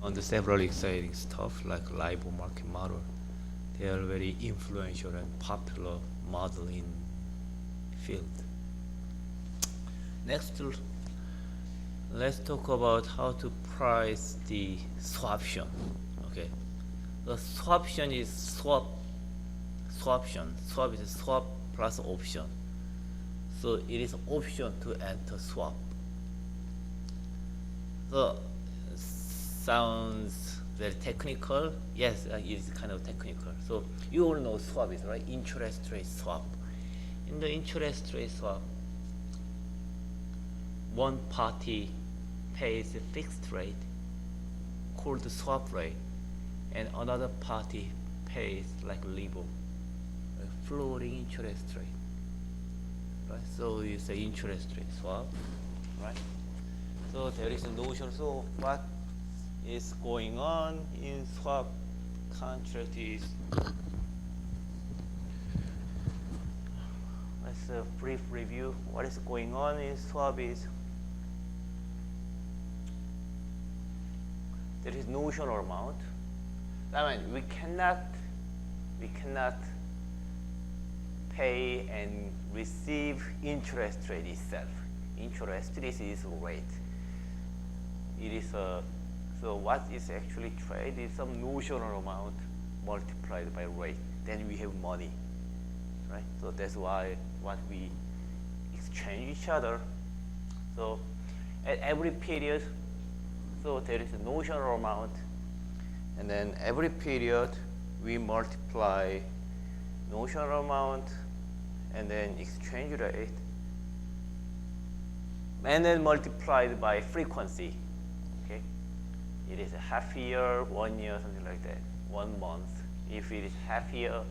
on the several exciting stuff like LIBOR market model. They are very influential and popular model in field. Next, let's talk about how to price the swaption. Okay, the swaption is swaption. Swap is swap plus option. So it is option to enter swap. So sounds very technical. Yes, it is kind of technical. So you all know swap is right, interest rate swap. In the interest rate swap, one party pays a fixed rate called the swap rate, and another party pays like LIBOR, a floating interest rate. Right? So it's an interest rate swap, right? So there is a notion. So what is going on in swap contract is, let's a brief review. What is going on in swap is there is notional amount. I mean, we cannot pay and receive interest rate itself. Interest, this is rate. It is a, so what is actually trade is some notional amount multiplied by rate. Then we have money, right? So that's why what we exchange each other. So at every period, so there is a notional amount, and then every period we multiply notional amount and then exchange rate, and then multiplied by frequency. Okay, it is a half year, 1 year, something like that, 1 month. If it is half year,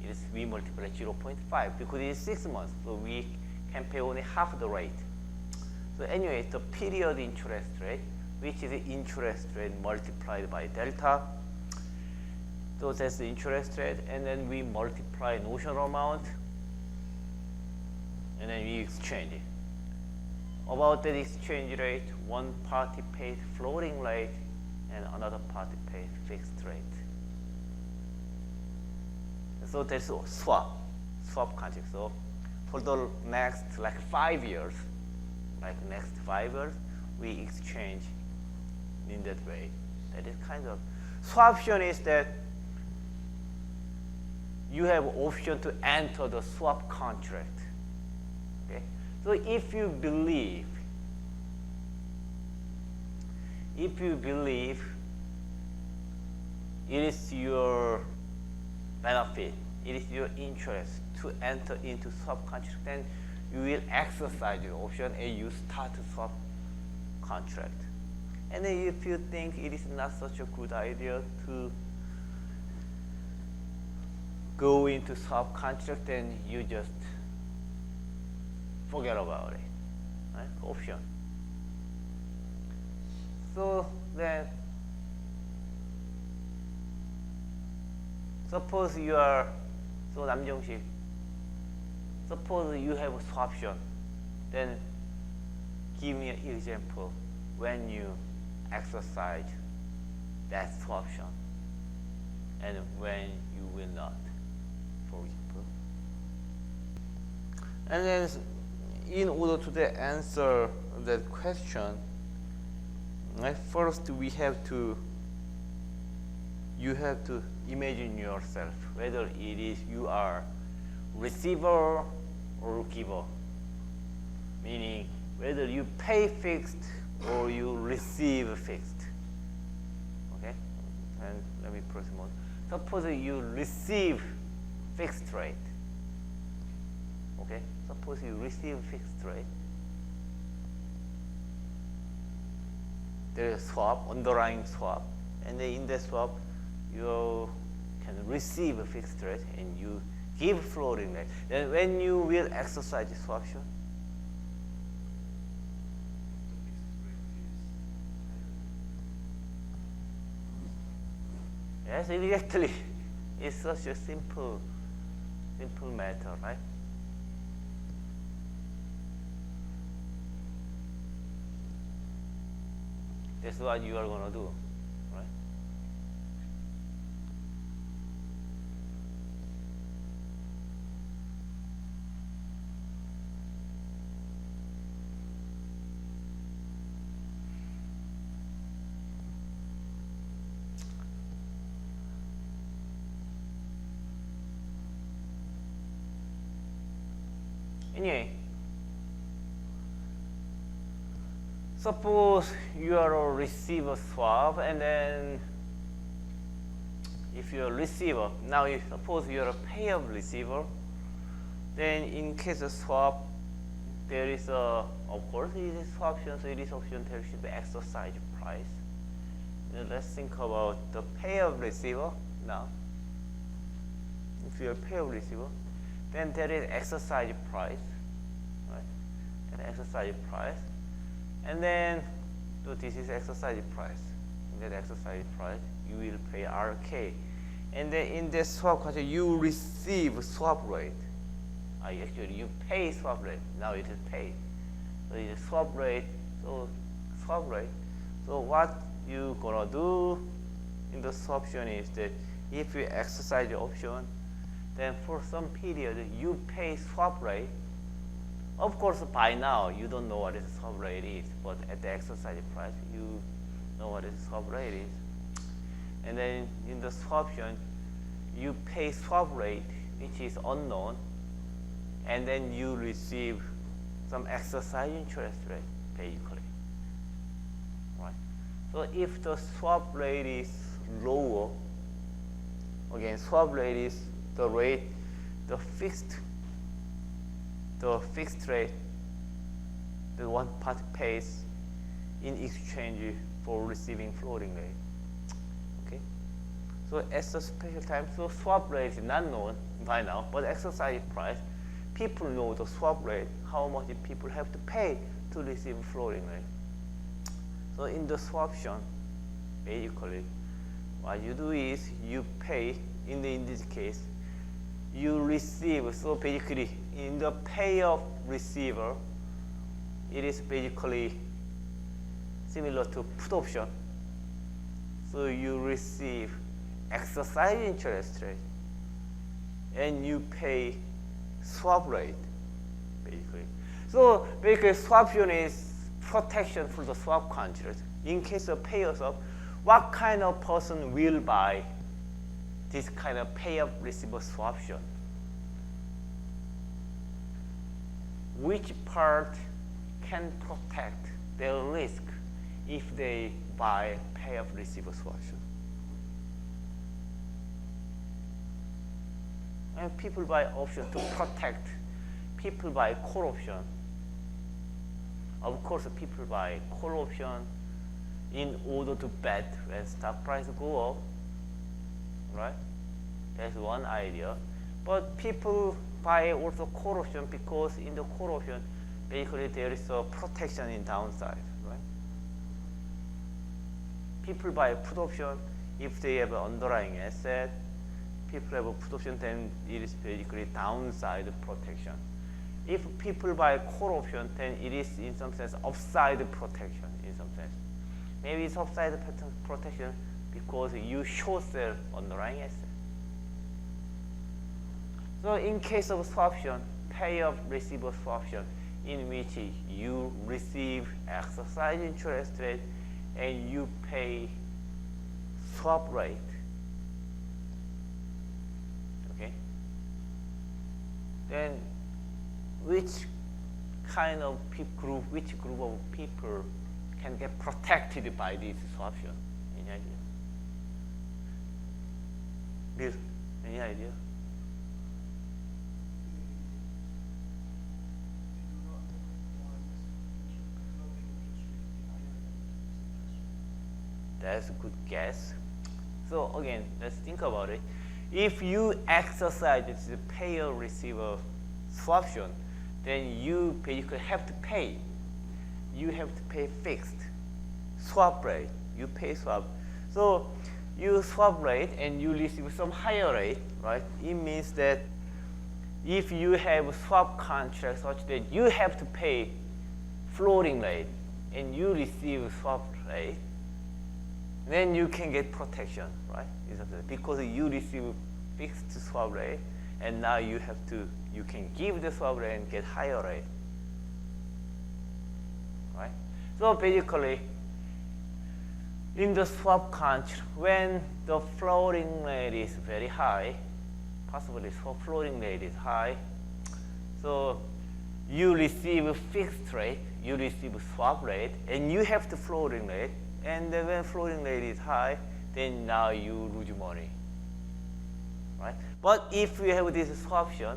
it is we multiply 0.5 because it is 6 months, so we can pay only half the rate. So anyway, it's the period interest rate, which is the interest rate multiplied by delta. So that's the interest rate, and then we multiply notional amount, and then we exchange it. About that exchange rate, one party pays floating rate, and another party pays fixed rate. So that's a swap contract. So for the next like 5 years, we exchange in that way. That is kind of swaption is that you have option to enter the swap contract. Okay, so if you believe it is your benefit, it is your interest to enter into swap contract, then you will exercise your option and you start a swap contract. And then if you think it is not such a good idea to go into swap contract, then you just forget about it, right? Option. So then, suppose you are, so 남정식, suppose you have a swaption, then give me an example when you exercise that swaption and when you will not, for example. And then in order to answer that question, right, first you have to imagine yourself whether it is you are receiver or giver, meaning whether you pay fixed or you receive fixed. Okay, and let me press more. Suppose you receive fixed rate. Okay, suppose you receive fixed rate. There is a swap, underlying swap, and then in the swap you can receive a fixed rate and you give floating rate. Then when you will exercise the swaption, yes, exactly. It's such a simple matter, right? That's what you are going to do, right? anyway, suppose you are a receiver swap, and then if you're a receiver, now if suppose you're a payer receiver, then in case of swap, there is a, of course, it is swaption, so it is option, there should be exercise price. Now let's think about the payer receiver now. If you're a payer receiver, then there is exercise price, right? And exercise price. And then, so this is exercise price. In that exercise price, you will pay RK. And then in the swap contract, you receive swap rate. Actually, you pay swap rate. Now it is paid. So it is swap rate. So swap rate. So what you gonna do in the swaption is that if you exercise the option, then for some period you pay swap rate. Of course, by now you don't know what the swap rate is, but at the exercise price you know what the swap rate is. And then in the swaption, you pay swap rate, which is unknown, and then you receive some exercise interest rate, basically. Right? So if the swap rate is lower, again, swap rate is the rate, the fixed rate, the one party pays in exchange for receiving floating rate. Okay? So at a special time, so swap rate is not known by now, but exercise price, people know the swap rate, how much people have to pay to receive floating rate. So in the swaption, basically, what you do is you pay, in this case, you receive, so basically in the pay of receiver, it is basically similar to put option. So you receive exercise interest rate and you pay swap rate, basically. So basically swaption is protection for the swap contract. In case of payer swap, what kind of person will buy this kind of payer receiver swaption? Which part can protect their risk if they buy payer receiver swaption? And people buy option to protect. People buy call option. Of course, people buy call option in order to bet when stock price go up, right? That's one idea. But people buy also call option because in the call option, basically there is a protection in downside, right? People buy put option if they have an underlying asset. People have a put option, then it is basically downside protection. If people buy call option, then it is in some sense upside protection in some sense. Maybe it's upside protection because you short sell underlying asset. So in case of swaption, payer receiver swaption, in which you receive exercise interest rate and you pay swap rate. Okay. Then which kind of group, which group of people can get protected by this swaption? Any idea? Bill, any idea? That's a good guess. So again, let's think about it. If you exercise the payer receiver swaption, then you basically have to pay. You have to pay fixed swap rate. You pay swap. So you swap rate and you receive some higher rate, right? It means that if you have a swap contract such that you have to pay floating rate and you receive swap rate, then you can get protection, right? Because you receive fixed swap rate, and now you can give the swap rate and get higher rate, right? So basically, in the swap contract, when the floating rate is very high, possibly floating rate is high, so you receive a fixed rate, you receive a swap rate, and you have the floating rate. And then when floating rate is high, then now you lose money, right? But if you have this swaption,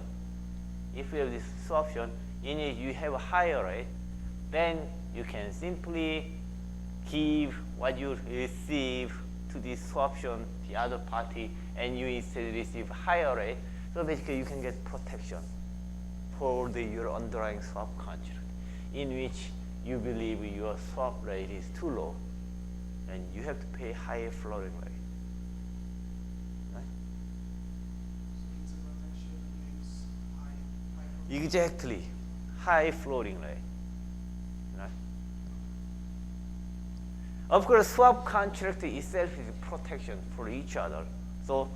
in which you have a higher rate, then you can simply give what you receive to this swaption, the other party, and you instead receive higher rate. So basically, you can get protection for your underlying swap contract, in which you believe your swap rate is too low, and you have to pay higher floating rate. Right? So it's a protection against high Exactly, high floating rate. Right? Of course, swap contract itself is protection for each other. So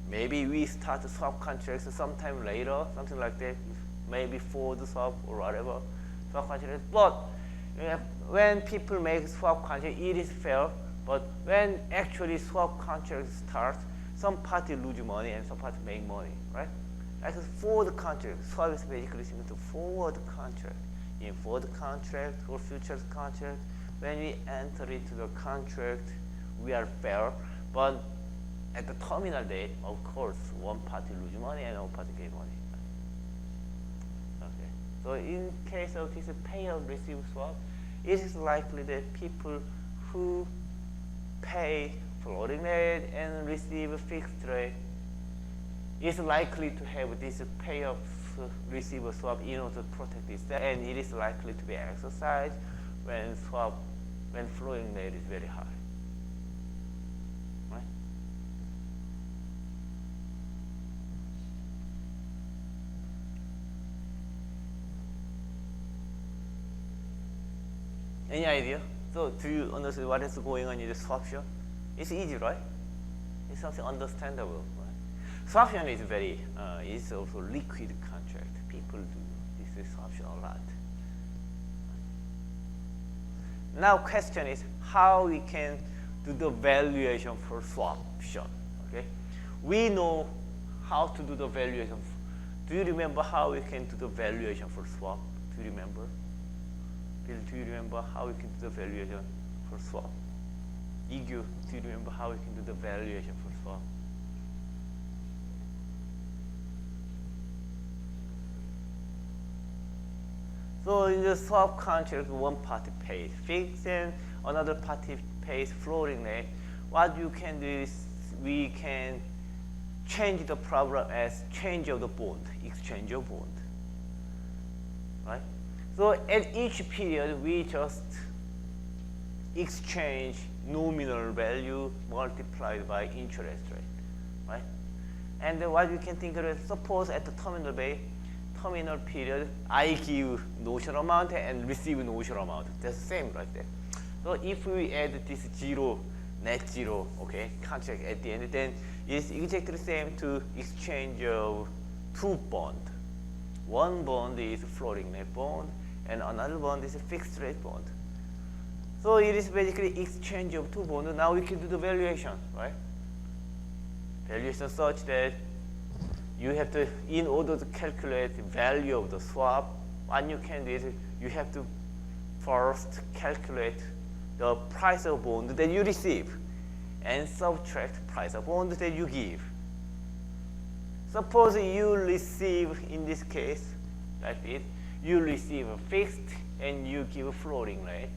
maybe we start the swap contracts sometime later, something like that, maybe for the swap or whatever swap contract. But when people make swap contract, it is fair. But when actually swap contract starts, some party lose money and some party make money, right? Like forward contract, swap is basically similar to forward contract. In forward contract or futures contract, when we enter into the contract, we are fair. But at the terminal date, of course, one party lose money and one party gain money. Okay. So in case of this pay-up receive swap, it is likely that people who pay floating rate and receive a fixed rate is likely to have this pay-up receive swap in order to protect this, and it is likely to be exercised when floating rate is very high. Right? Any idea? So do you understand what is going on in the swaption? It's easy, right? It's something understandable. Right? Swaption is very, it's also liquid contract. People do this swaption a lot. Now question is how we can do the valuation for swaption. Okay? We know how to do the valuation. Do you remember how we can do the valuation for swap? Do you remember? Bill, do you remember how we can do the valuation for swap? Igyu, do you remember how we can do the valuation for swap? So in the swap contract, one party pays fixed and another party pays floating rate. What you can do is we can change the problem as change of the bond, exchange of bond. Right? So at each period, we just exchange nominal value multiplied by interest rate, right? And then what you can think of is, suppose at the terminal period, I give notional amount and receive notional amount. That's the same right there. So if we add this zero, net zero, okay, contract at the end, then it's exactly the same to exchange of two bonds. One bond is floating rate bond, and another bond is a fixed rate bond. So it is basically exchange of two bonds. Now we can do the valuation, right? Valuation such that you have to, in order to calculate the value of the swap, what you can do is you have to first calculate the price of bond that you receive and subtract price of bond that you give. Suppose you receive, in this case, like this, you receive a fixed and you give a floating rate.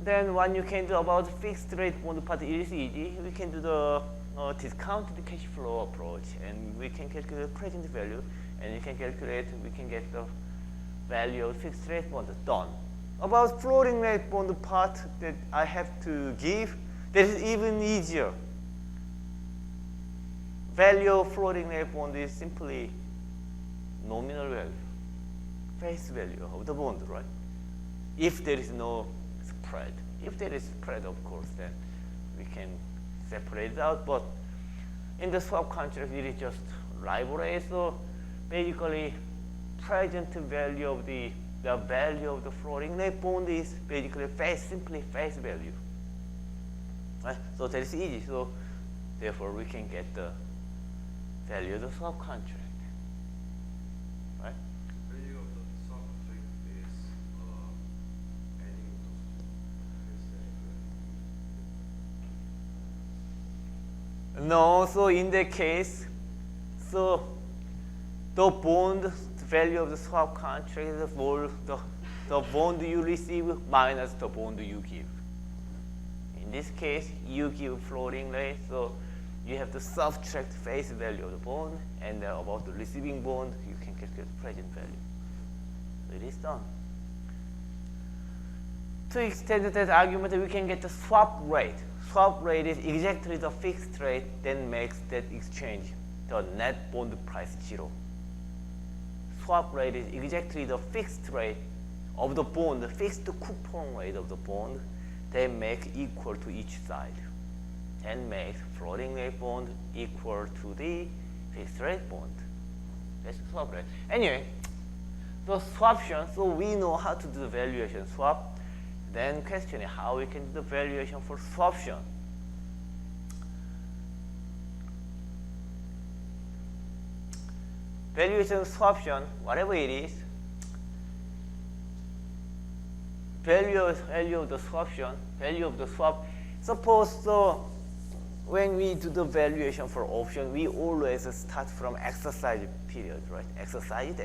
Then what you can do about fixed rate bond part is easy. We can do the discounted cash flow approach, and we can calculate present value, and we can get the value of fixed rate bond done. About floating rate bond part that I have to give, that is even easier. Value of floating rate bond is simply nominal value, face value of the bond, right? If there is no spread. If there is spread, of course, then we can separate it out. But in the swap contract, it is just LIBOR rate. So basically, present value of the value of the floating rate bond is basically simply face value. Right? So that is easy. So therefore, we can get the value of the swap contract. Right? Value of the No, so in that case, so the bond value of the swap contract is the bond you receive minus the bond you give. In this case, you give floating rate, so you have to subtract face value of the bond, and about the receiving bond, you can calculate present value. So it is done. To extend that argument, we can get the swap rate. Swap rate is exactly the fixed rate that makes that exchange the net bond price 0. Swap rate is exactly the fixed rate of the bond, the fixed coupon rate of the bond that make equal to each side, and makes floating rate bond equal to the fixed rate bond. That's the swap rate. Anyway, the swaption, so we know how to do the valuation swap. Then question is how we can do the valuation for swaption. Valuation swaption, whatever it is, value of the swaption, value of the swap. Suppose so when we do the valuation for option, we always start from exercise period, right? Exercise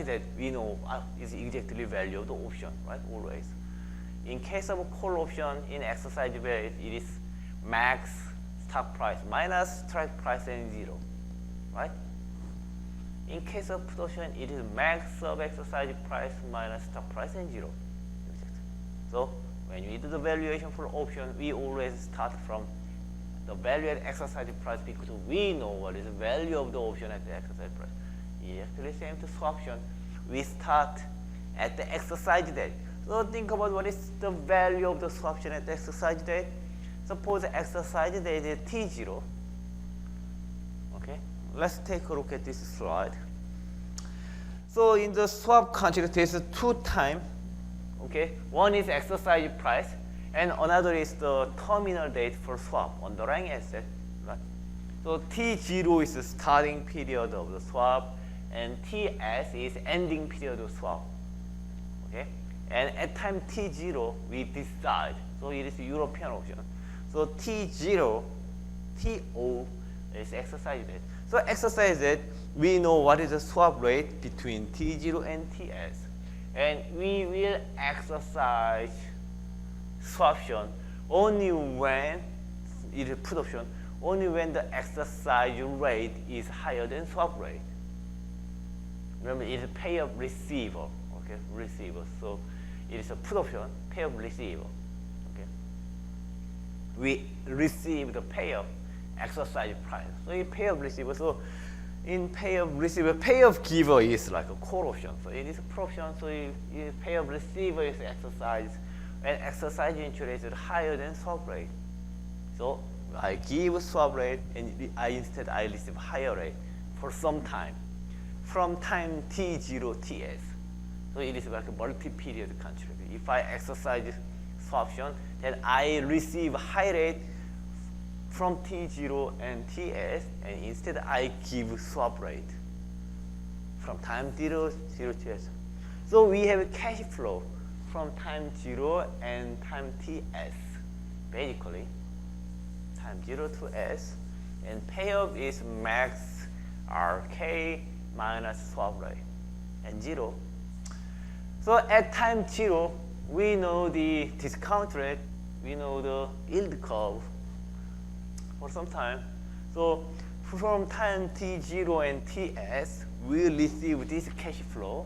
that we know is exactly value of the option, right? Always. In case of a call option, in exercise period, it is max stock price minus strike price and 0, right? In case of put option, it is max of exercise price minus stock price and 0. So when we do the valuation for option, we always start from the value at exercise price because we know what is the value of the option at the exercise price. Exactly same to swaption. We start at the exercise date. So think about what is the value of the swaption at the exercise date. Suppose the exercise date is T0. Okay, let's take a look at this slide. So in the swap contract, there's two times. Okay, one is exercise price, and another is the terminal date for swap, underlying asset. Right? So T0 is the starting period of the swap, and TS is ending period of swap. Okay, and at time T0 we decide. So it is a European option. So T0, TO is exercise date. So exercise date, we know what is the swap rate between T0 and TS. And we will exercise swaption only when it is put option, only when the exercise rate is higher than swap rate. Remember, it is pay up receiver, okay, receiver. So it is a put option, pay up receiver. Okay, we receive the pay up exercise price. So you pay up receiver. So in pay up receiver, pay up giver is like a call option. So it is a put option. So you pay up receiver is exercise, and exercise interest is higher than swap rate. So I give swap rate, and instead I receive higher rate for some time, from time T0 TS. So it is like a multi-period contract. If I exercise swaption, then I receive high rate from T0 and TS, and instead I give swap rate from time 0 TS. So we have a cash flow from time 0 and time TS, basically time 0 to S, and payoff is max RK minus swap rate and 0. So at time 0, we know the discount rate, we know the yield curve for some time. So from time T0 and TS, we receive this cash flow.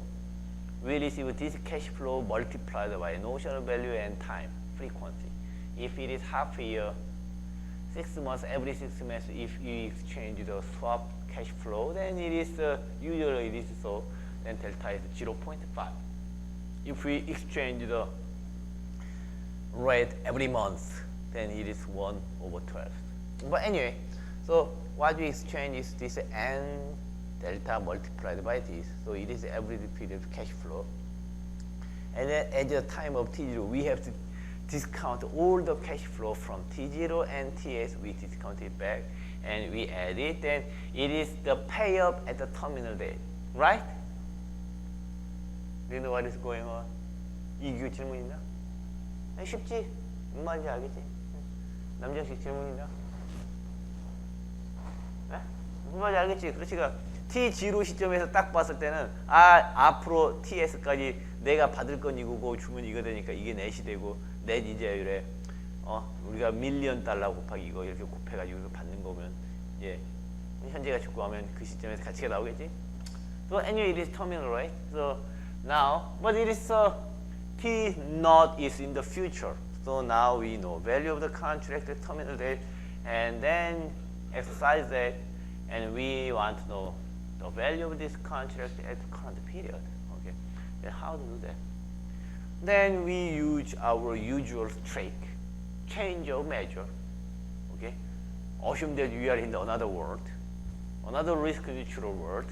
We receive this cash flow multiplied by notional value and time, frequency. If it is half a year, 6 months, every 6 months, if you exchange the swap cash flow, then it is usually it is so, then delta is 0.5. If we exchange the rate every month, then it is 1/12. But anyway, so what we exchange is this n delta multiplied by this. So it is every period cash flow. And then at the time of T0, we have to discount all the cash flow from T0 and TS. We discount it back, and we add it. Then it is the pay up at the terminal date, right? Do you know what is going on? 이규 질문 있나? 쉽지? 뭔 말인지 알겠지? 남정식 질문 있나? 무슨 말인지 알겠지? 그렇지. T0 시점에서 딱 봤을 때는 앞으로 TS까지 내가 받을 건 이거고 주면 이거 되니까 이게 넷이 되고 넷 이자율에 우리가 $1,000,000 곱하기 이거 이렇게 곱해가지고 받는 거면 예 현재 가치 구하면 그 시점에서 가치가 나오겠지? So anyway, it is terminal, right? So now, but it is T naught is in the future. So now we know value of the contract at terminal date, and then exercise that, and we want to know the value of this contract at the current period. Okay, then how to do that? Then we use our usual trick, change of measure. Okay, assume that we are in another world, another risk-neutral world,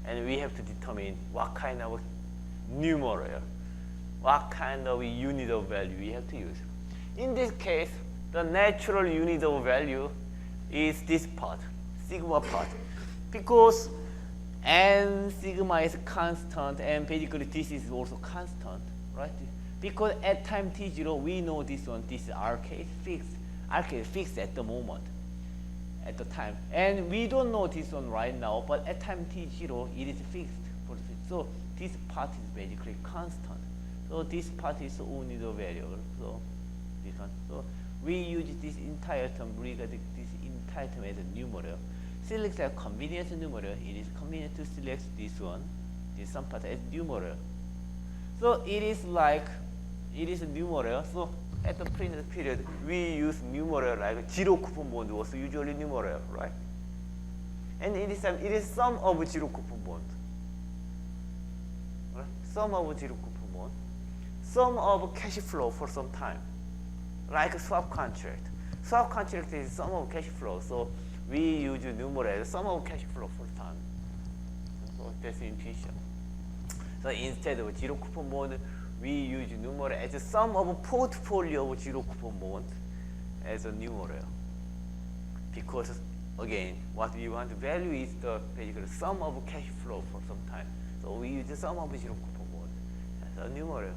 and we have to determine what kind of numerator, what kind of unit of value we have to use. In this case, the natural unit of value is this part, sigma part, because n sigma is constant, and basically this is also constant, right? Because at time t0, we know this one, this is RK is fixed at the moment, at the time, and we don't know this one right now, but at time t0, it is fixed. So this part is basically constant. So this part is only the variable. So this one. So we use this entire term, regard this entire term as a numerator. Select a convenience numerator. It is convenient to select this one, this some part as numerator. So it is like, it is a numerator. So at the previous period, we use numerator like zero coupon bond was usually numerator, right? And it is sum of zero coupon bond. Right? Sum of zero coupon bond. Sum of cash flow for some time, like a swap contract. Swap contract is sum of cash flow, so we use numerator sum of cash flow for time. So that's intuition. So instead of zero coupon bond, we use numerator as a sum of a portfolio of zero coupon bond as a numerator. Because again, what we want to value is the basically sum of cash flow for some time. So we use the sum of zero coupon bond as a numerator.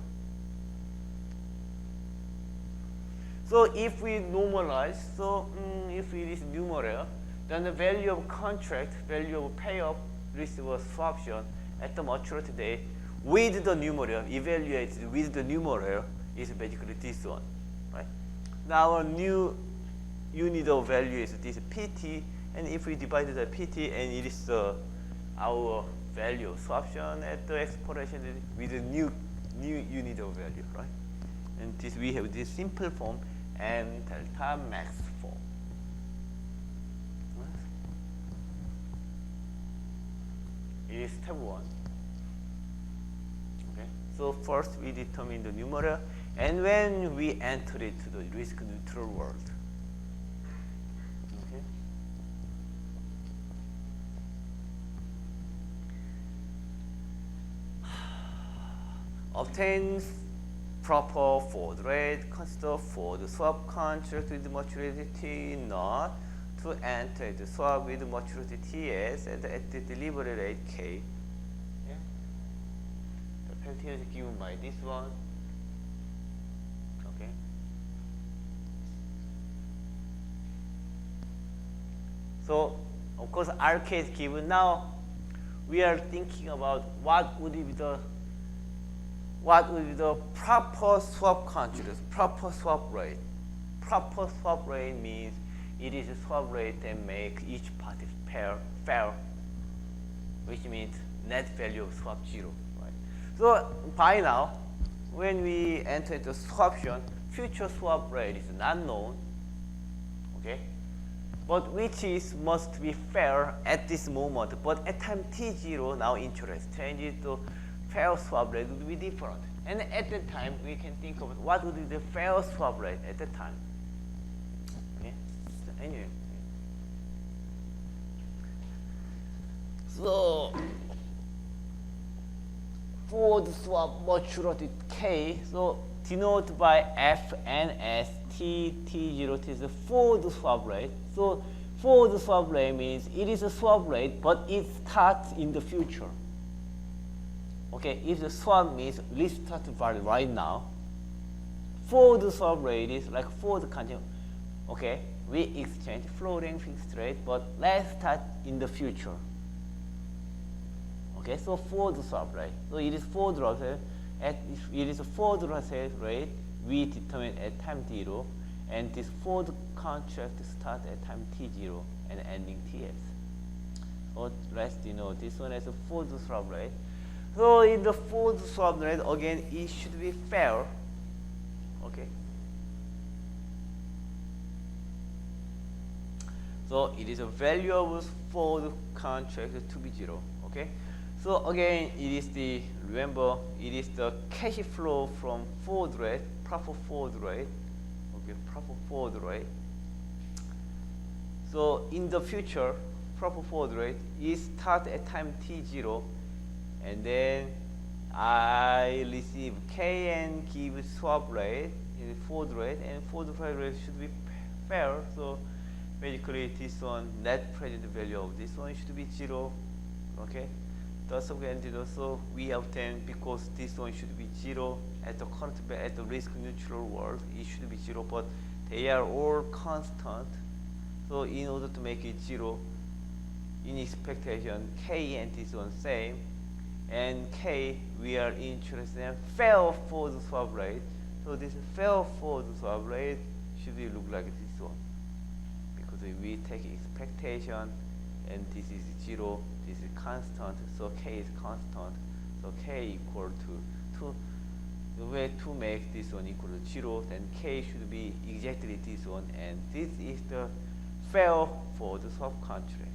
So if we normalize, so if it is numerator, then the value of contract, value of payoff, receiver swaption at the maturity date with the numerator, evaluated with the numerator, is basically this one, right? Now our new unit of value is this PT, and if we divide the PT, and it is our value swaption at the expiration with a new unit of value, right? And this we have this simple form and delta max form. It is step 1. Okay. So first we determine the numerator, and when we enter it to the risk neutral world. Okay. Obtain proper forward rate, consider for the swap contract with maturity T naught to enter the swap with maturity TS at the delivery rate K. Yeah. The penalty is given by this one. Okay. So of course RK is given. Now we are thinking about what would be the proper swap contract, proper swap rate. Proper swap rate means it is a swap rate that make each party fair, which means net value of swap 0. Right? So by now, when we enter the swaption, future swap rate is not known, okay? But which is must be fair at this moment. But at time t0, now interest changes to fair swap rate would be different. And at that time, we can think of what would be the fair swap rate at that time. Okay? Anyway. So, forward swap maturity K, so denoted by F and S, T0 is the forward swap rate. So, forward swap rate means it is a swap rate, but it starts in the future. Okay, if the swap means restart value right now, forward swap rate is like forward continue. Okay, we exchange floating fixed rate, but let's start in the future. Okay, so forward swap rate. So it is forward rate. It is a forward rate we determine at time 0, and this forward contract start at time t0 and ending ts. So let's this one as a forward swap rate. So in the forward swap rate, again, it should be fair. Okay. So it is a value of forward contract to be 0. Okay. So again, it is remember, it is the cash flow from forward rate, proper forward rate. Okay, proper forward rate. So in the future, proper forward rate is start at time t0, and then I receive K and give swap rate, forward rate, and forward rate should be fair. So basically, this one net present value of this one should be 0. Okay. Thus again, so we obtain, because this one should be 0 at the current, at the risk neutral world, it should be 0, but they are all constant. So in order to make it 0, in expectation, K and this one same, and K we are interested in fair forward swap rate. So this fair forward swap rate should be look like this one, because we take expectation, and this is 0, this is constant, so K is constant, so K equal to 2. The way to make this one equal to 0, then K should be exactly this one, and this is the fair for the swap contract.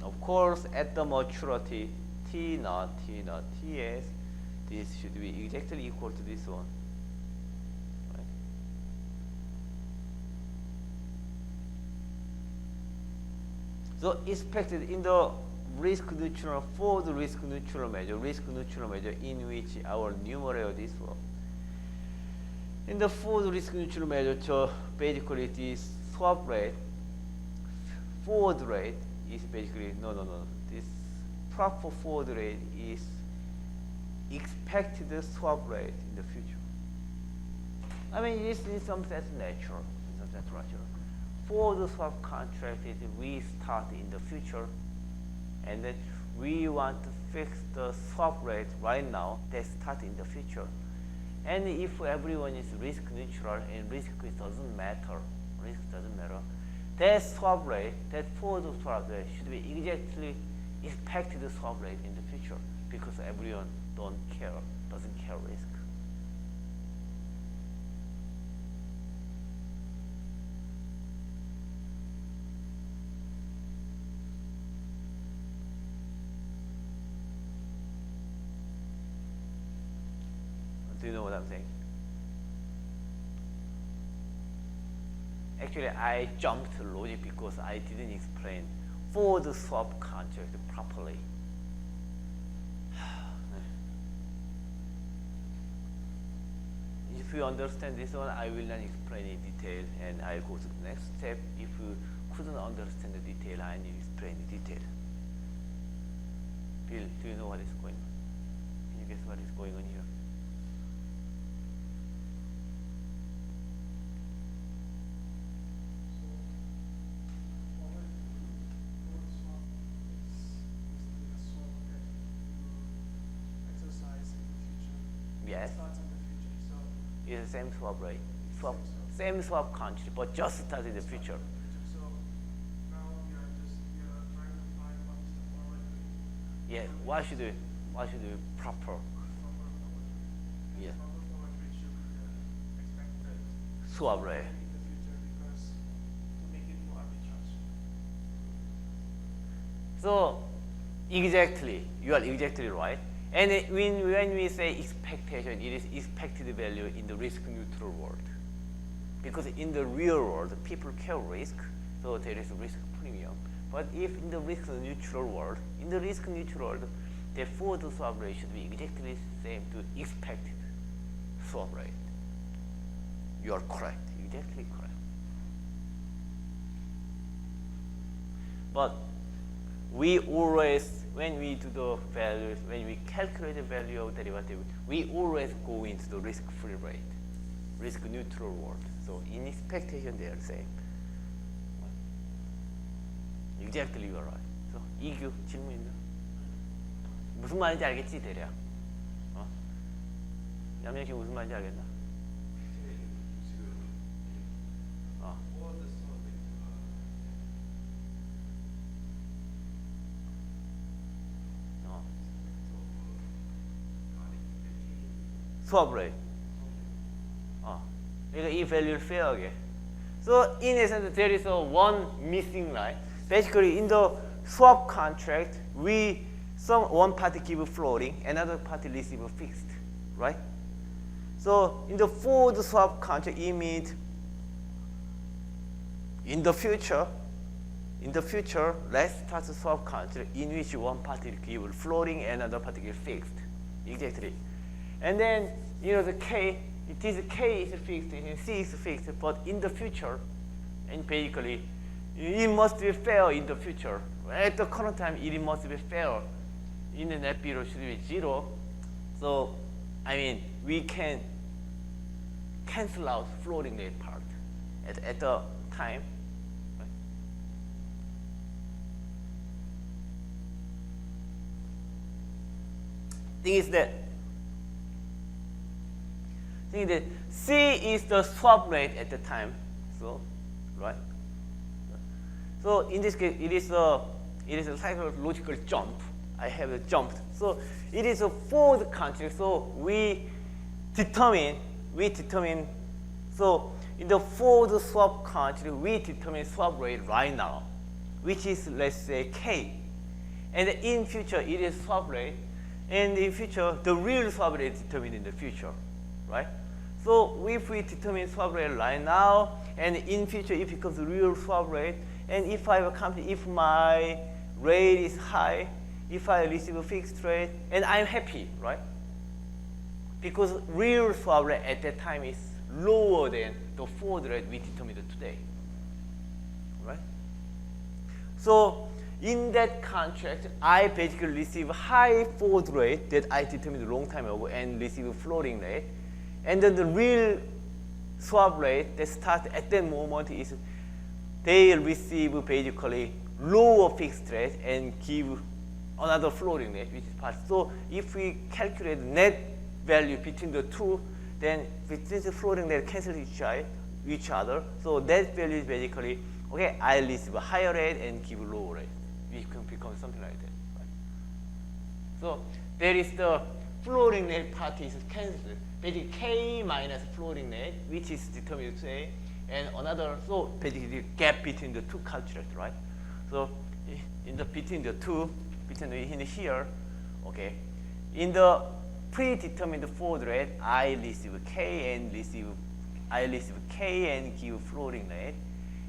Of course, at the maturity, T naught, Ts, this should be exactly equal to this one. Right? So expected in the risk neutral, for the risk neutral measure in which our numerator this one. In the for the risk neutral measure, so basically this swap rate, forward rate is basically no. This proper forward rate is expected swap rate in the future. I mean, this is something that's natural. For the swap contract, we start in the future, and then we want to fix the swap rate right now. They start in the future, and if everyone is risk neutral and risk doesn't matter, that swap rate, that forward swap rate should be exactly expected swap rate in the future, because everyone doesn't care risk. Do you know what I'm saying? Actually, I jumped to logic because I didn't explain forward swap contract properly. If you understand this one, I will not explain in detail, and I'll go to the next step. If you couldn't understand the detail, I need to explain the detail. Bill, do you know what is going on? Can you guess what is going on here? Yes. It's the same swap rate. Same swap contract, but just start in the future. So now we are trying to find what is the forward rate. Yeah. What should we proper? Proper forward rate. Yeah. Proper forward rate should be the expected Swap rate. in the future, because to make it more arbitrage. So exactly, you are exactly right. And when we say expectation, it is expected value in the risk neutral world. Because in the real world, people care risk, so there is a risk premium. But if in the risk neutral world, the forward swap rate should be exactly the same to expected swap rate. You are correct, exactly correct. But we always, when we do the values, when we calculate the value of derivative, we always go into the risk-free rate, risk-neutral world. So in expectation, they are the same. Exactly, you are right. So 이규 질문 있나? 무슨 말인지 알겠지, 대략? 양양 씨 무슨 말인지 알겠나? swap rate. 그러니까 이 value를 fair하게. So in essence, there is a one missing line. Basically, in the swap contract, one party give floating, another party receive fixed, right? So in the forward swap contract, it means in the future, let's start a swap contract in which one party give floating, another party give fixed, exactly. And then the K, this K is fixed and C is fixed, but in the future, and basically, it must be fair in the future. At the current time, it must be fair. In the net period should be 0. So, I mean, we can cancel out floating rate part at the time. Right? Thing is that C is the swap rate at the time. So, right? So in this case, it is a psychological jump. I have jumped. So it is a forward contract. So we determine. So in the forward swap contract, we determine swap rate right now, which is, let's say, K. And in future, it is swap rate. And in future, the real swap rate is determined in the future, right? So if we determine swap rate right now, and in future it becomes real swap rate, and if I have a company, if my rate is high, if I receive a fixed rate, and I'm happy, right? Because real swap rate at that time is lower than the forward rate we determined today, right? So in that contract, I basically receive high forward rate that I determined a long time ago and receive a floating rate. And then the real swap rate that starts at that moment is they receive basically lower fixed rate and give another floating rate, which is part. So if we calculate net value between the two, then since the floating rate cancel each other, so net value is basically, okay, I receive a higher rate and give a lower rate. We can become something like that. Right? So there is the floating rate part is cancelled. Basically K minus floating rate, which is determined today, and another, so basically the gap between the two contracts, right? So between the two, in here, okay, in the predetermined forward rate, I receive K and give floating rate,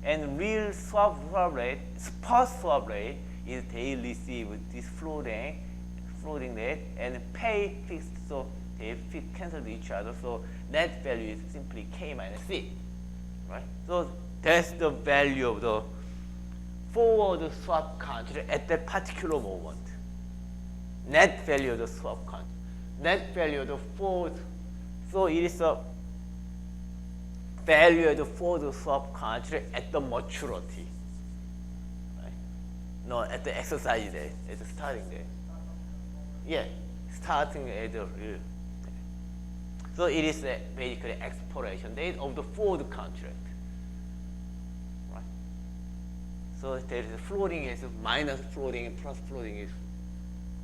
and real swap rate, spot swap rate is they receive this floating rate and pay fixed, so they cancel each other. So net value is simply K minus C, right? So that's the value of the forward swap contract at that particular moment. Net value of the swap contract. Net value of the forward. So it is a value of the forward swap contract at the maturity. Right? No, at the exercise day, at the starting day. Yeah, starting at the real. So it is basically expiration date of the forward contract. Right? So there is a floating is minus floating and plus floating is,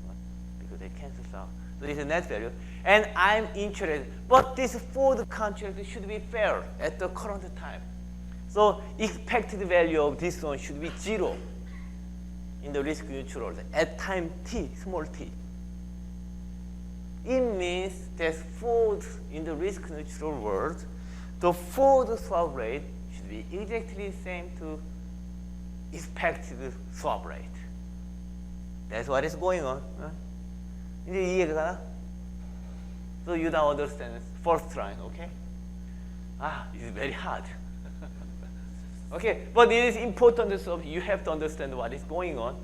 right? Because they cancel out. So this is net value. And I'm interested, but this forward contract should be fair at the current time. So expected value of this one should be 0 in the risk neutral at time t, small t. It means that forward in the risk neutral world, the forward swap rate should be exactly the same to expected swap rate. That's what is going on. 이제 이해가 가나? So you now understand first line, okay? It's very hard. Okay, but it is important, so you have to understand what is going on,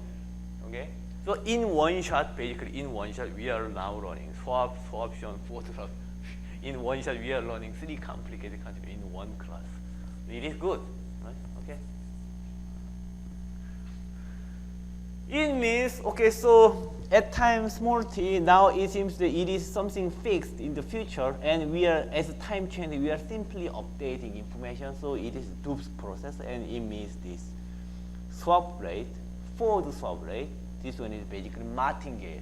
okay? So in one shot, basically in one shot, we are now running swap, swaption, forward swap. In one shot, we are running 3 complicated concepts in one class. It is good, right? Okay. It means, okay, so at time small t, now it seems that it is something fixed in the future, and we are, as time changes, we are simply updating information, so it is Dup's process, and it means this swap rate, forward swap rate, this one is basically martingale.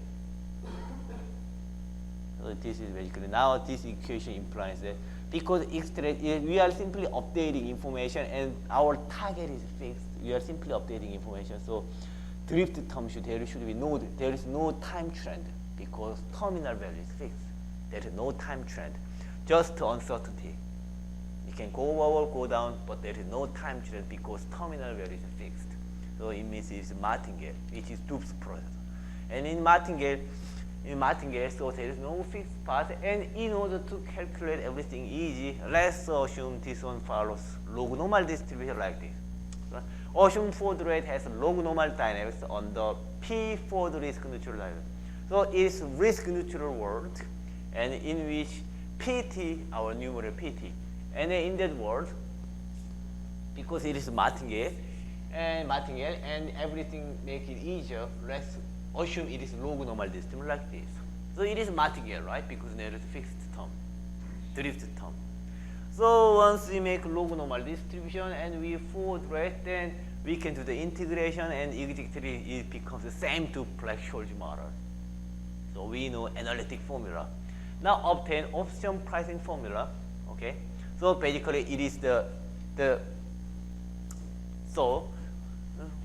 So this is basically, now this equation implies that because we are simply updating information and our target is fixed, we are simply updating information, so drift term there is no time trend because terminal value is fixed. There is no time trend, just uncertainty. It can go over, go down, but there is no time trend because terminal value is fixed. So it means it's martingale, which is Dup's process. And in martingale, so there is no fixed path. And in order to calculate everything easy, let's assume this one follows log normal distribution like this. So assume forward rate has log normal dynamics on the P forward risk neutral dynamics. So it's risk neutral world, and in which PT, our numerator PT, and in that world, because it is martingale, and everything make it easier, let's assume it is log normal distribution like this. So it is martingale, right? Because there is fixed term, drift term. So once we make log normal distribution and we forward rate, then we can do the integration, and exactly it becomes the same to Black-Scholes model. So we know analytic formula. Now obtain option pricing formula. Okay. So basically it is so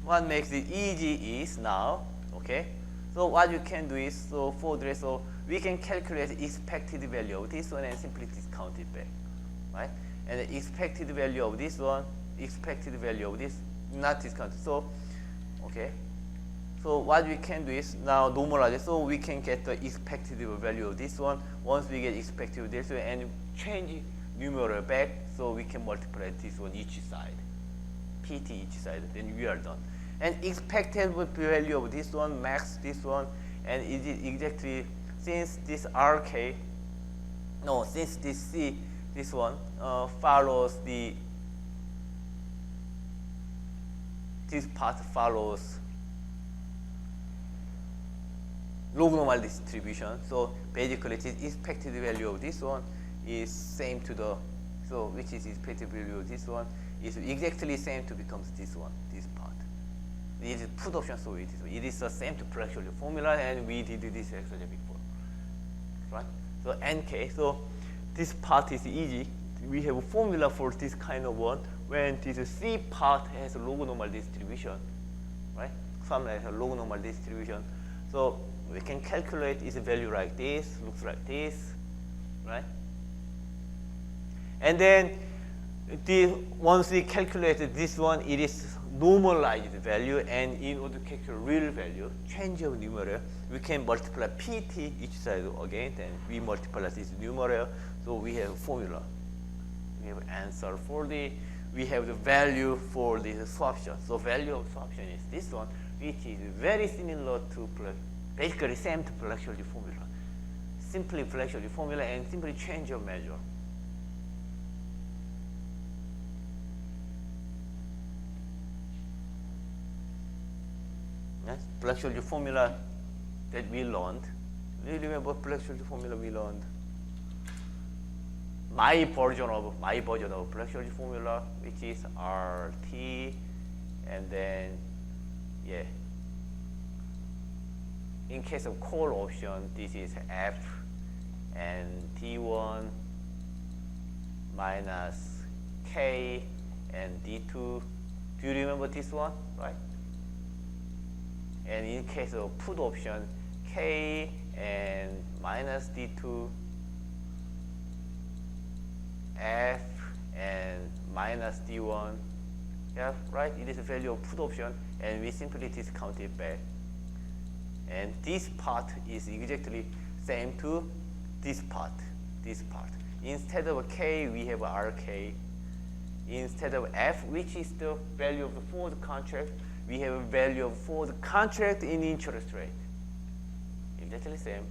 what makes it easy is now, okay. So what you can do is, so forward rate, so we can calculate expected value of this one and simply discount it back, right? And the expected value of this one, expected value of this, not discounted. So, okay. So what we can do is now normalize it, so we can get the expected value of this one. Once we get expected this one and change numerator back, so we can multiply this one each side, PT each side, then we are done. And expected value of this one, max this one, and it is exactly, since this RK, no, since this C, this one follows this part follows log normal distribution. So basically this expected value of this one is same to the, so which is expected value of this one is exactly same to becomes this one, this part. It is put option, so it is the same to Black-Scholes formula, and we did this exercise before, right? So NK, so this part is easy. We have a formula for this kind of one when this C part has a log normal distribution, right? Some has a log normal distribution. So we can calculate its value like this, looks like this, right? And then once we calculated this one, it is normalized value, and in order to calculate real value, change of numerator, we can multiply PT each side again, then we multiply this numerator, so we have a formula. We have answer for we have the value for the swaption. So value of swaption is this one, which is very similar to, basically same to Black-Scholes formula. Simply Black-Scholes formula and simply change of measure. Yes, Black-Scholes formula that we learned. Do you remember Black-Scholes formula we learned? My version of Black-Scholes formula, which is RT, and then yeah. In case of call option, this is F and T1 minus K and D2. Do you remember this one, right? And in case of put option, K and minus D2, F and minus D1. Yeah, right? It is a value of put option, and we simply discount it back. And this part is exactly same to this part, Instead of K, we have RK. Instead of F, which is the value of the forward contract, we have a value for the contract in interest rate. Exactly same.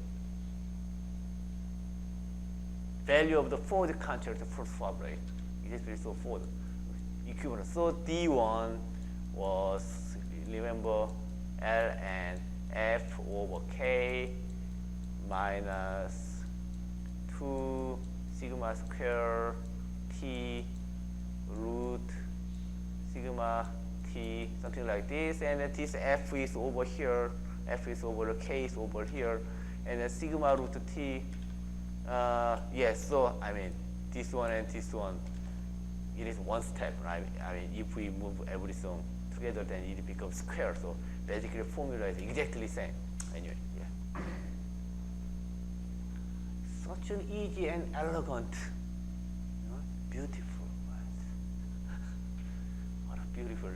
Value of the forward contract for swap rate. Exactly so for the equivalent. So D1 was, remember, L and F over K minus 2 sigma square T root sigma T, something like this, and then this F is over here, F is over, K is over here, and then sigma root T, yes, so I mean, this one and this one, it is one step, right? I mean, if we move everything together, then it becomes square, so basically the formula is exactly the same. Anyway, yeah. Such an easy and elegant, beautiful. What a beautiful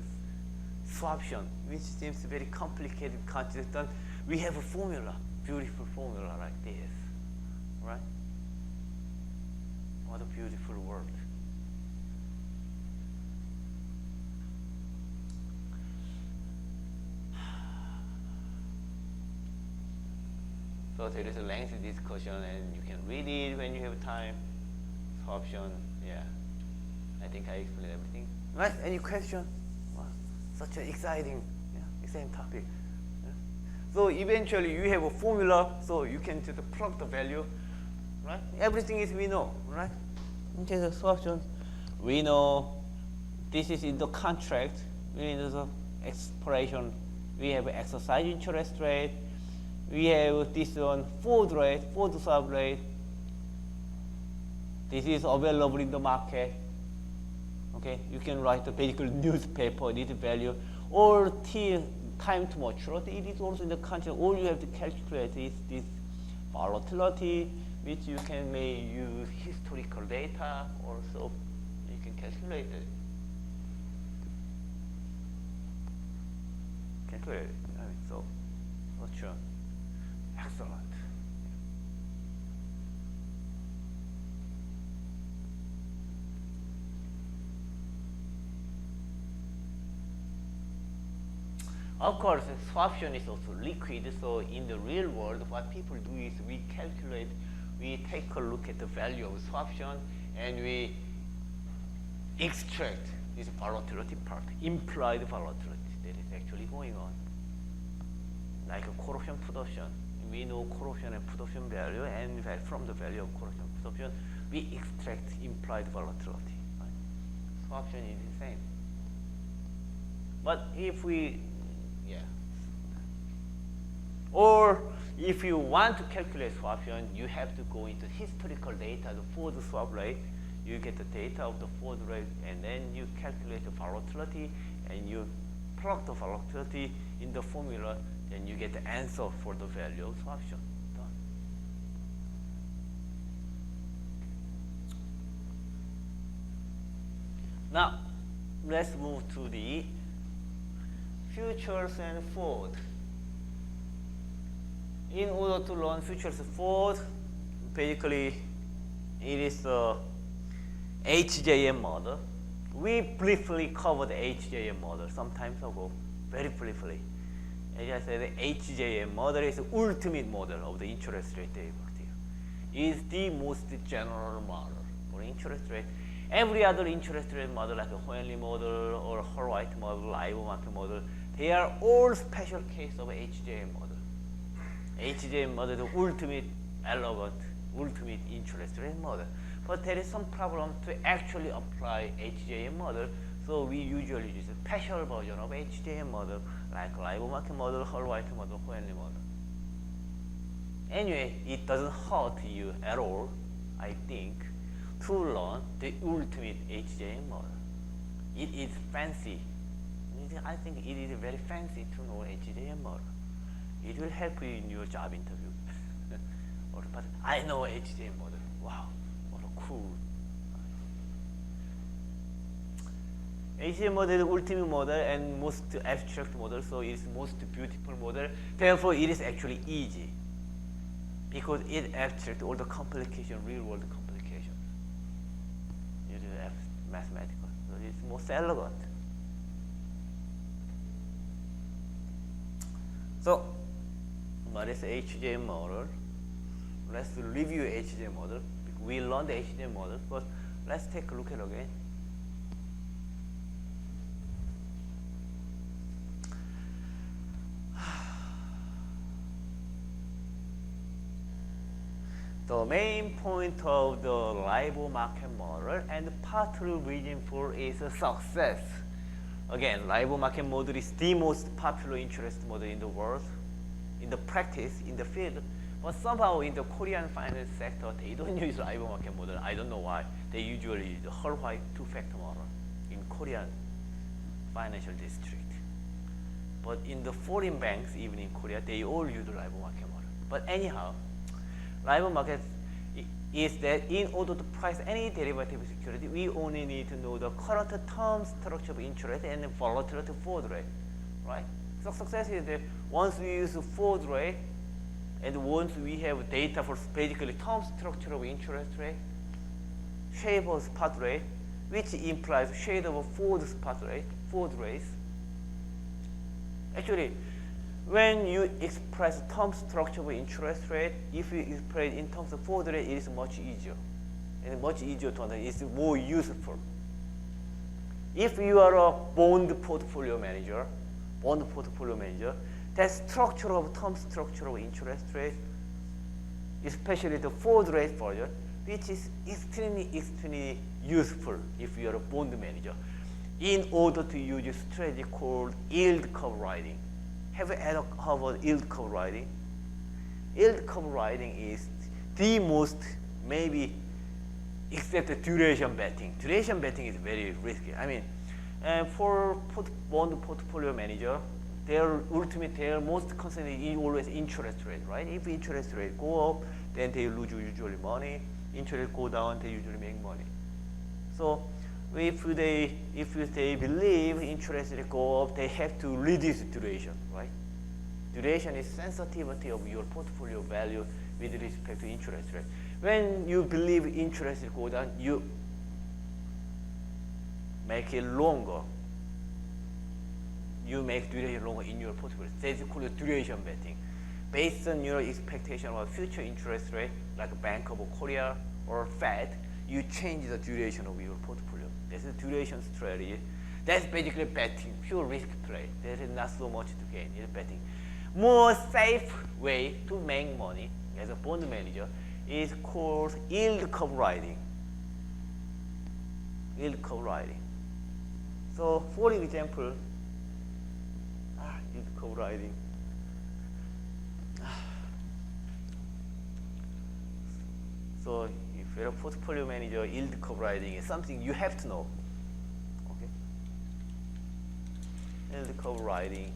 swaption, which seems very complicated concept. We have a formula, beautiful formula like this, right? What a beautiful world. So there is a lengthy discussion, and you can read it when you have time. Swaption, yeah. I think I explained everything. Right? Any question? Wow. Such an exciting, exciting topic. Yeah. So eventually you have a formula, so you can just plug the value, right? Everything is we know, right? Okay, the swaption, we know this is in the contract. We know the expiration. We have exercise interest rate. We have this one forward rate, forward swap rate. This is available in the market. Okay, you can write the basically newspaper, this value, or T time to maturity. It is also in the contract. All you have to calculate is this volatility, which you may use historical data, or so you can calculate it. Calculate it. I mean, so, sure. Excellent. Of course, swaption is also liquid, so in the real world, what people do is we calculate, we take a look at the value of swaption, and we extract this volatility part, implied volatility that is actually going on. Like a call option, put option. We know call option and put option value, and from the value of call option, put option, we extract implied volatility. Right? Swaption is the same. But if we, or if you want to calculate swaption, you have to go into historical data, the forward swap rate. You get the data of the forward rate, and then you calculate the volatility, and you plug the volatility in the formula, then you get the answer for the value of swaption. Done. Now, let's move to the futures and forward. In order to learn futures forward, basically it is the HJM model. We briefly covered the HJM model some time ago, very briefly. As I said, the HJM model is the ultimate model of the interest rate derivative. It is the most general model for interest rate. Every other interest rate model, like a Hohenly model or Horwitz model, LIBOR market model, they are all special case of HJM model. HJM model is the ultimate, elegant, ultimate interest rate model. But there is some problem to actually apply HJM model, so we usually use a special version of HJM model, like LIBOR market model, Horwitz model, Hohenly model. Anyway, it doesn't hurt you at all, I think, to learn the ultimate HJM model. It is fancy. I think it is very fancy to know HJM model. It will help you in your job interview. But I know HJM model. Wow, what a cool. HJM model is the ultimate model and most abstract model, so it is most beautiful model. Therefore, it is actually easy because it abstracts all the complication, real world complications. It is mathematical, so it is most elegant. So, what is HJ model? Let's review HJ model. We learned the HJ model, but let's take a look at it again. The main point of the labor market model and part reason for its success. Again, labor market model is the most popular interest model in the world, in the practice, in the field. But somehow in the Korean finance sector, they don't use labor market model. I don't know why. They usually use the HYU two-factor model in Korean financial district. But in the foreign banks, even in Korea, they all use the labor market model. But anyhow, labor market is that in order to price any derivative security, we only need to know the current term structure of interest and the volatility forward rate, right? So success is that once we use forward rate and once we have data for basically term structure of interest rate, shape of spot rate, which implies shade of forward spot rate, forward rates. Actually, when you express term structure of interest rate, if you express in terms of forward rate, it is much easier. And much easier to understand, it's more useful. If you are a bond portfolio manager, that structure of term structure of interest rate, especially the forward rate version, which is extremely useful if you are a bond manager, in order to use a strategy called yield curve riding. Have you ever heard about yield curve riding? Yield curve riding is the most, maybe, except the duration betting. Duration betting is very risky. I mean, for bond portfolio manager, their most concerned is always interest rate, right? If interest rate go up, then they lose usually money. Interest go down, they usually make money. So if they believe interest rate go up, they have to reduce duration, right? Duration is sensitivity of your portfolio value with respect to interest rate. When you believe interest rate go down, you make it longer. You make duration longer in your portfolio. That's called duration betting. Based on your expectation of future interest rate, like Bank of Korea or Fed, you change the duration of your portfolio. That's a duration strategy. That's basically betting, pure risk play. There is not so much to gain, it's betting. More safe way to make money as a bond manager is called yield curve riding. Yield curve riding. So for example, yield curve riding. So if you're a portfolio manager, yield curve riding is something you have to know. Okay? Yield curve riding,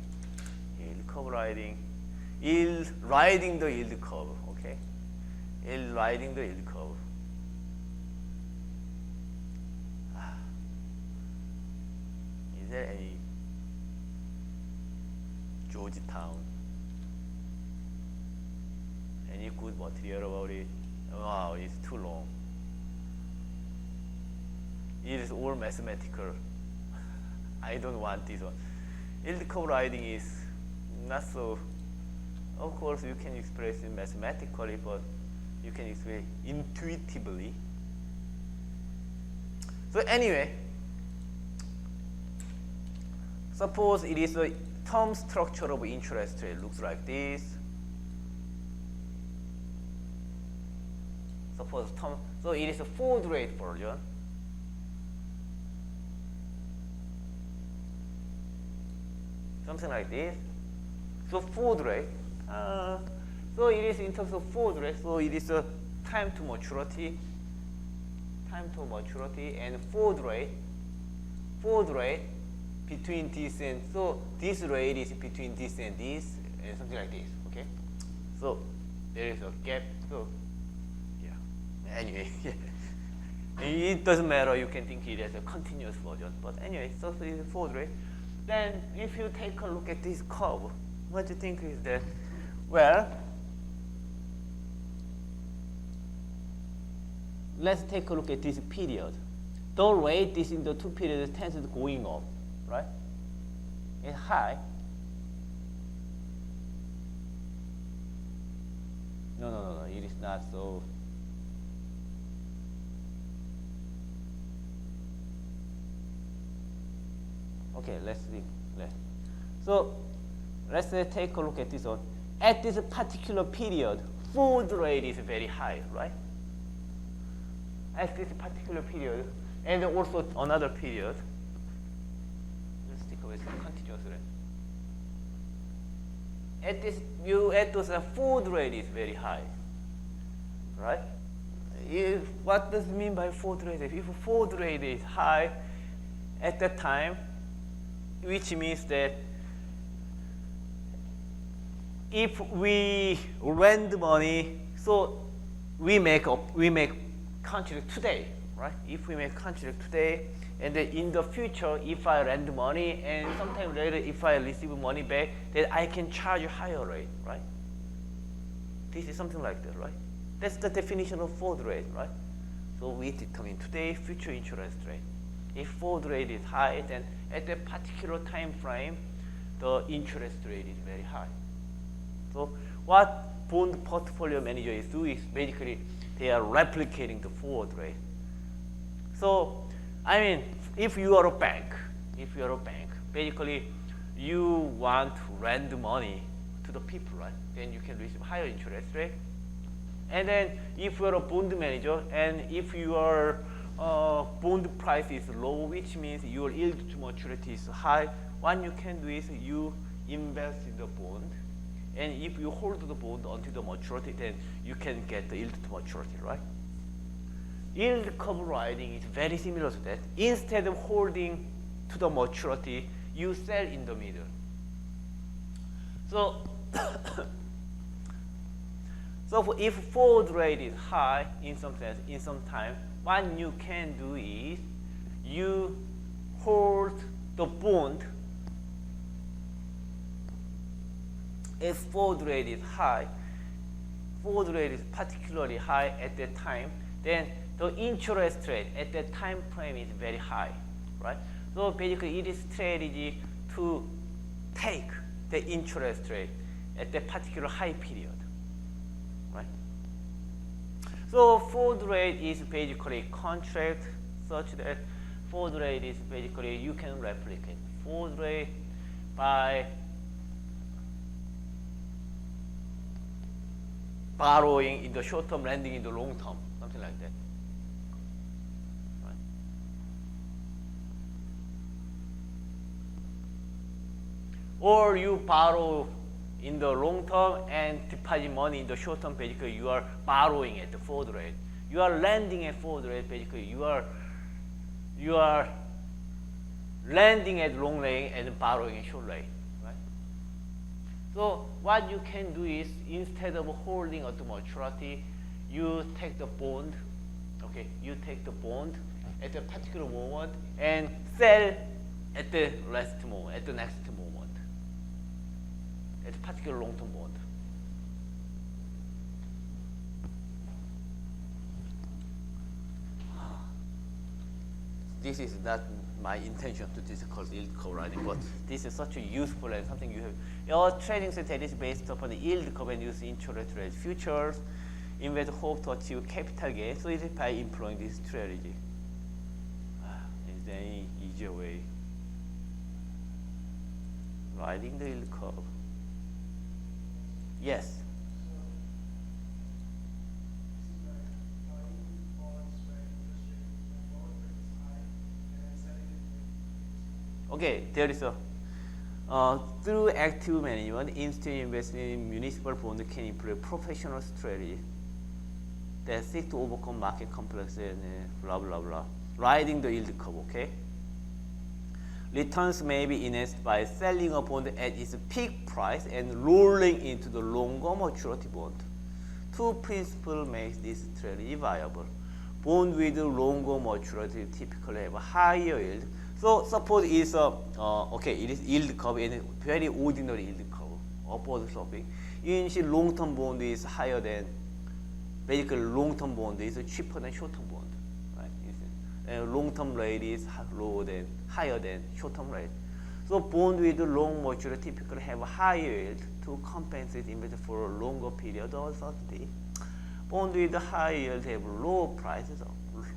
yield riding the yield curve. Okay? Yield riding the yield curve. Is there any Georgetown? Any good material about it? Wow, it's too long. It is all mathematical. I don't want this one. Yield curve riding is not so, of course you can express it mathematically, but you can express it intuitively. So anyway, suppose it is a term structure of interest rate, looks like this. Suppose so it is a forward rate version. Something like this. So forward rate. So it is in terms of forward rate. So it is a time to maturity, and forward rate between this and, so this rate is between this and this, and something like this. Okay. So there is a gap. So anyway, it doesn't matter. You can think it as a continuous version. But anyway, so it is forward rate. Then if you take a look at this curve, what you think is that, well, let's take a look at this period. The rate is in the two periods tends to going up, right? It's high. No. It is not so. Okay, let's see. So let's take a look at this one. At this particular period, food rate is very high, right? At this particular period, and also another period. Let's take away some continuous rate. At those food rate is very high, right? What does it mean by food rate? If food rate is high at that time, which means that if we lend money, so we make contract today, right? If we make contract today, and then in the future, if I lend money, and sometime later, if I receive money back, then I can charge a higher rate, right? This is something like that, right? That's the definition of forward rate, right? So we determine today future interest rate. If forward rate is high, then at that particular time frame, the interest rate is very high. So what bond portfolio manager is doing is basically they are replicating the forward rate. So I mean, if you are a bank, basically you want to lend money to the people, right? Then you can receive higher interest rate. And then if you are a bond manager and if your bond price is low, which means your yield to maturity is high, what you can do is you invest in the bond. And if you hold the bond until the maturity, then you can get the yield to maturity, right? Yield curve riding is very similar to that. Instead of holding to the maturity, you sell in the middle. So, if forward rate is high in some sense, in some time, what you can do is you hold the bond. If forward rate is high, forward rate is particularly high at that time, then the interest rate at that time frame is very high, right? So basically, it is strategy to take the interest rate at that particular high period, right? So forward rate is basically contract such that forward rate is basically you can replicate forward rate by borrowing in the short term, lending in the long term, something like that. Right? Or you borrow in the long term and deposit money in the short term, basically you are borrowing at the forward rate. You are lending at forward rate, basically you are lending at long rate and borrowing at short rate. So what you can do is instead of holding at the maturity, you take the bond. Okay, you take the bond at a particular moment and sell at the last moment, at the next moment, at a particular long-term bond. This is not my intention to discuss yield curve riding, but this is such a useful and something you have. Your trading strategy is based upon the yield curve and use interest rate futures. Investors hope to achieve capital gain, so it is by employing this strategy. Is there any easier way? Riding the yield curve. Yes. Okay, there is a through active management, instead investing in municipal bond can employ professional strategy that seek to overcome market complexity and blah blah blah. Riding the yield curve, okay? Returns may be enhanced by selling a bond at its peak price and rolling into the longer maturity bond. Two principles make this strategy viable. Bond with longer maturity typically have a higher yield. So suppose it's okay, it is yield curve and very ordinary yield curve, upward sloping. You see long-term bond is higher than, basically long-term bond is cheaper than short-term bond, right? And long-term rate is higher than short-term rate. So bond with long maturity typically have a higher yield to to compensate investor for a longer period of uncertainty. Bond with high yield have low prices,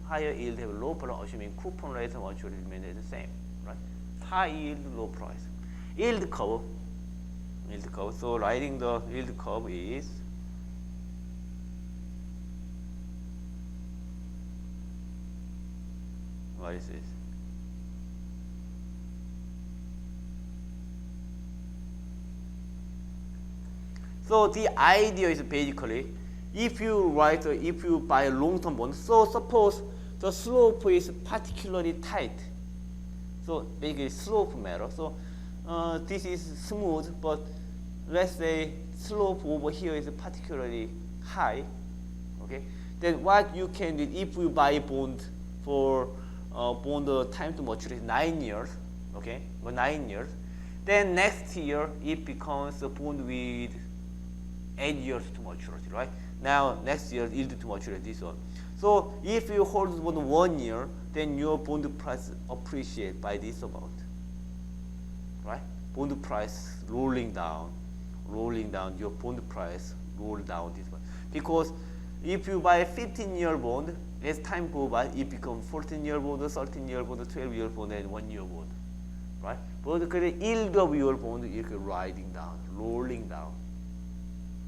higher yield have low price, assuming coupon rate and maturity remain the same, right? High yield, low price. Yield curve. So writing the yield curve is what is this? So the idea is basically if you buy a long-term bond, so suppose the slope is particularly tight. So basically slope matter. So this is smooth, but let's say slope over here is particularly high. Okay, then what you can do if you buy bond for bond time to maturity 9 years, okay, or 9 years, then next year it becomes a bond with 8 years to maturity, right? Now next year yield to maturity this one. So if you hold bond 1 year, then your bond price appreciate by this amount, right? Bond price rolling down, your bond price roll down this one. Because if you buy a 15-year bond, as time goes by, it becomes 14-year bond, 13-year bond, 12-year bond, and 1-year bond, right? But the yield of your bond is riding down, rolling down.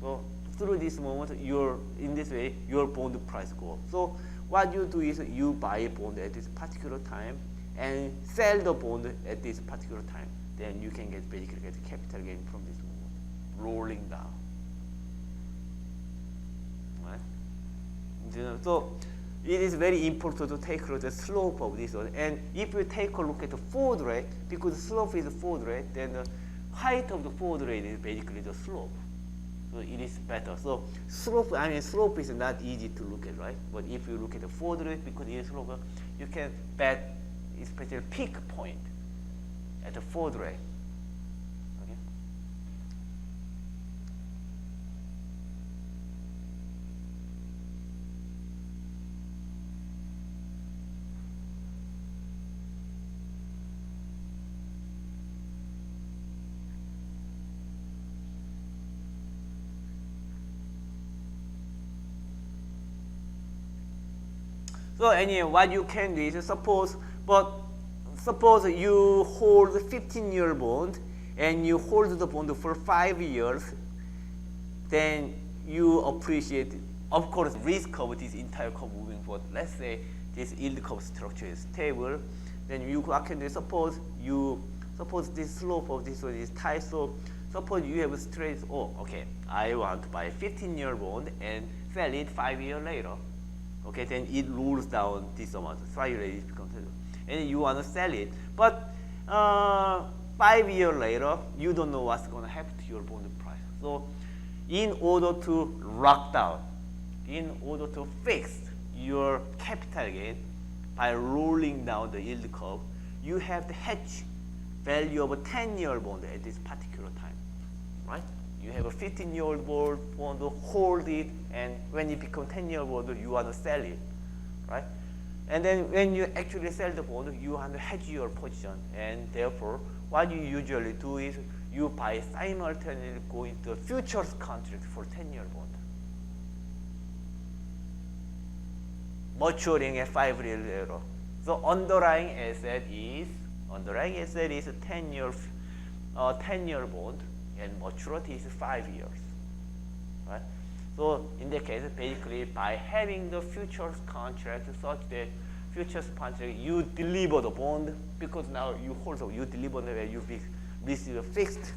So through this moment, in this way, your bond price go up. So what you do is you buy a bond at this particular time and sell the bond at this particular time. Then you can basically get capital gain from this movement, rolling down. Right? So it is very important to take a look at the slope of this one. And if you take a look at the forward rate, because the slope is the forward rate, then the height of the forward rate is basically the slope. So it is better. So slope is not easy to look at, right? But if you look at the forward rate, because it is slope, you can bet especially peak point at the forward rate. Okay. So anyway, what you can do is suppose you hold a 15-year bond and you hold the bond for 5 years, then you appreciate, of course, risk of this entire curve moving forward. Let's say this yield curve structure is stable, then you can do, suppose this slope of this one is tight, so suppose you have a straight, okay, I want to buy a 15-year bond and sell it 5 years later. Okay, then it rolls down this amount. 5 years it becomes, and you want to sell it, but 5 years later, you don't know what's going to happen to your bond price. So, in order to lock down, in order to fix your capital gain by rolling down the yield curve, you have to hedge value of a 10-year bond at this particular time, right? You have a 15-year bond, hold it, and when it becomes 10-year bond, you want to sell it, right? And then when you actually sell the bond, you want to hedge your position, and therefore, what you usually do is you buy simultaneously going to a futures contract for 10-year bond, maturing at 5 years later. So underlying asset is a 10-year bond, and maturity is 5 years, right? So in that case, basically by having the futures contract such that futures contract you deliver the bond, because now you hold, so you deliver the way you receive a fixed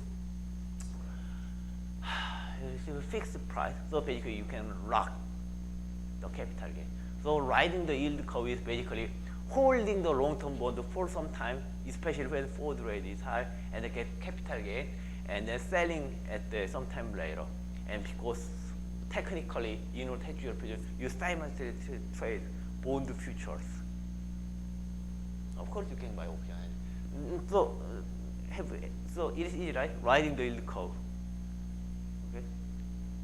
price. So basically you can lock the capital gain. So riding the yield curve is basically holding the long-term bond for some time, especially when forward rate is high, and they get capital gain, and then selling at some time later. And because technically, in order to hedge your position, you simultaneously trade bond futures. Of course, you can buy option. So it is easy, right? Riding the yield curve. Okay,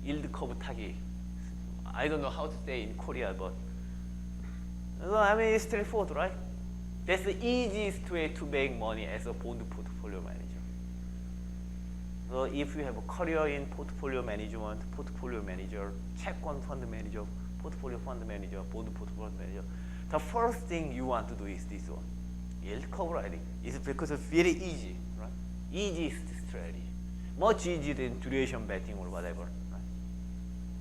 yield curve 타기. I don't know how to say in Korea, but it's straightforward, right? That's the easiest way to make money as a bond portfolio manager. So if you have a career in portfolio management, portfolio manager, 채권 fund manager, portfolio fund manager, bond portfolio manager, the first thing you want to do is this one. Yield curve riding. It's because it's very easy, right? Easiest strategy. Much easier than duration betting or whatever, right?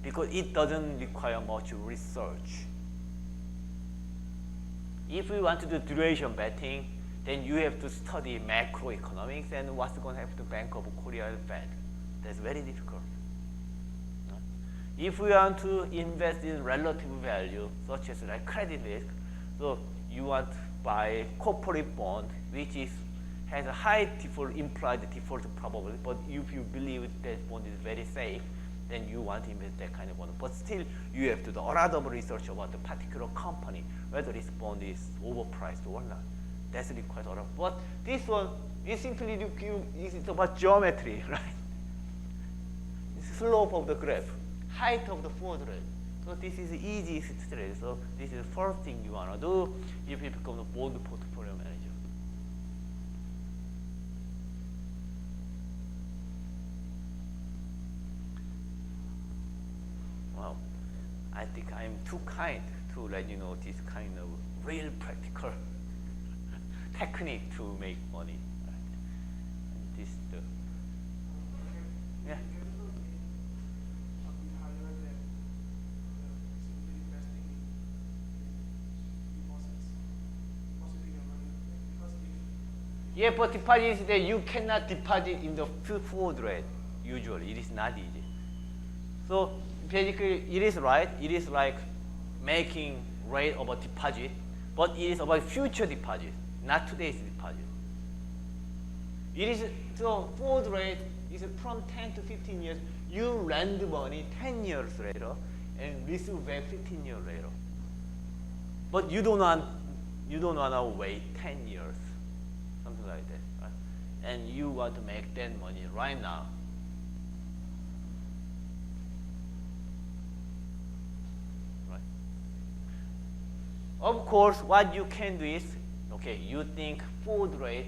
Because it doesn't require much research. If you want to do duration betting, then you have to study macroeconomics and what's going to happen to Bank of Korea and Fed. That's very difficult. If we want to invest in relative value, such as like credit risk, so you want to buy corporate bond, which has a high default, implied default probability, but if you believe that bond is very safe, then you want to invest that kind of bond. But still, you have to do a lot of research about the particular company, whether this bond is overpriced or not. That's required a lot. But this one is simply it's about geometry, right? Slope of the graph, height of the forward rate. So this is the easiest strategy. So this is the first thing you want to do if you become a bond portfolio manager. Well, I think I'm too kind to let you know this kind of real practical technique to make money. Right? And this the yeah. Yeah, but deposit is that you cannot deposit in the forward rate. Usually, it is not easy. So basically, it is right. It is like making rate of a deposit, but it is about future deposit, not today's deposit. It is so forward rate is from 10 to 15 years. You lend money 10 years later and receive back 15 years later. But you don't want to wait 10 years, something like that, right? And you want to make that money right now. Right? Of course, what you can do is, okay, you think forward rate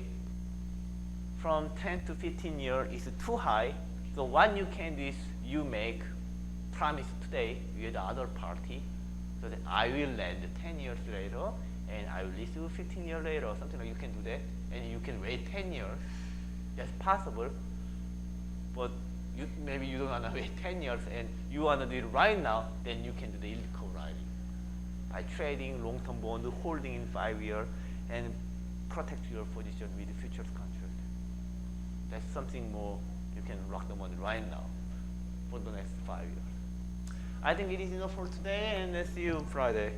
from 10 to 15 years is too high. So what you can do is you make promise today with the other party, so that I will lend 10 years later and I will receive 15 years later, something like you can do that, and you can wait 10 years. That's possible, but maybe you don't want to wait 10 years and you want to do it right now, then you can do the yield curve riding by trading long-term bond, holding in 5 years, and protect your position with the futures contract. That's something more. You can rock the money right now for the next 5 years. I think it is enough for today, and let's see you Friday.